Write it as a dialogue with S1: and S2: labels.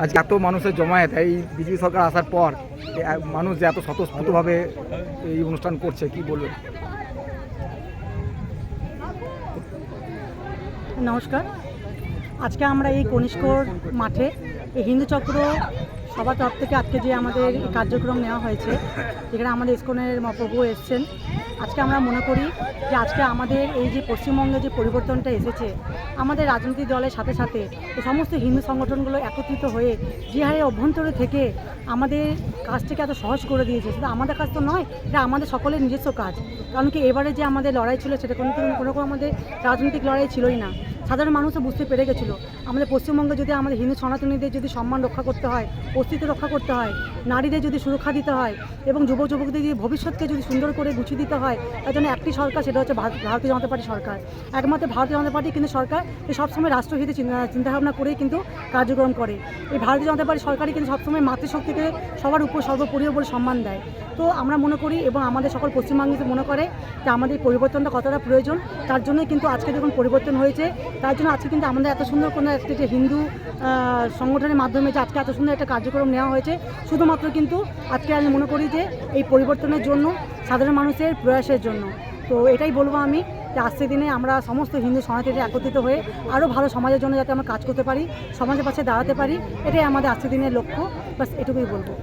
S1: আজ এত মানুষের জমায়েত এই বিজেপি সরকার আসার পর মানুষ যে এত স্বতঃস্ফূর্তভাবে এই অনুষ্ঠান করছে, কি বলবেন?
S2: নমস্কার। আজকে আমরা এই কনিষ্কর মাঠে এই হিন্দু চক্র সবার তরফ থেকে আজকে যে আমাদের কার্যক্রম নেওয়া হয়েছে, যেখানে আমাদের ইসকনের মহাপ্রভু এসছেন। আজকে আমরা মনে করি যে আজকে আমাদের এই যে পশ্চিমবঙ্গে যে পরিবর্তনটা এসেছে, আমাদের রাজনৈতিক দলের সাথে সাথে এই সমস্ত হিন্দু সংগঠনগুলো একত্রিত হয়ে যে হারে অভ্যন্তরে থেকে আমাদের কাজটাকে এত সহজ করে দিয়েছে। শুধু আমাদের কাজ তো নয়, এটা আমাদের সকলের নিজস্ব কাজ। কারণ কি এবারে যে আমাদের লড়াই ছিল সেটা কোনো রকম আমাদের রাজনৈতিক লড়াই ছিলই না। সাধারণ মানুষও বুঝতে পেরে গেছিলো আমাদের পশ্চিমবঙ্গে যদি আমাদের হিন্দু সনাতনীদের যদি সম্মান রক্ষা করতে হয়, অস্তিত্ব রক্ষা করতে হয়, নারীদের যদি সুরক্ষা দিতে হয় এবং যুবকদের যদি ভবিষ্যৎকে যদি সুন্দর করে গুছিয়ে দিতে হয়, তার জন্য একটি সরকার, সেটা হচ্ছে ভারতীয় জনতা পার্টি সরকার। একমাত্র ভারতীয় জনতা পার্টি কিন্তু সরকার সবসময় রাষ্ট্রহিতে চিন্তাভাবনা করেই কিন্তু কার্যক্রম করে। এই ভারতীয় জনতা পার্টি সরকারই কিন্তু সবসময় মাতৃশক্তিকে সবার উপর সর্বোপরি বলে সম্মান দেয়। তো আমরা মনে করি এবং আমাদের সকল পশ্চিমবঙ্গে মনে করে যে আমাদের পরিবর্তনটা কতটা প্রয়োজন, তার জন্যই কিন্তু আজকে যখন পরিবর্তন হয়েছে, তার জন্য আজকে কিন্তু আমাদের এত সুন্দর কোনো একটা যে হিন্দু সংগঠনের মাধ্যমে যে আজকে এত সুন্দর একটা কার্যক্রম নেওয়া হয়েছে, শুধুমাত্র কিন্তু আজকে আমি মনে করি যে এই পরিবর্তনের জন্য, সাধারণ মানুষের প্রয়াসের জন্য। তো এটাই বলবো আমি যে আজকের দিনে আমরা সমস্ত হিন্দু সমাজের একত্রিত হয়ে আরও ভালো সমাজের জন্য যাতে আমরা কাজ করতে পারি, সমাজের পাশে দাঁড়াতে পারি, এটাই আমাদের আজকের দিনের লক্ষ্য। বাস এটুকুই বলবো।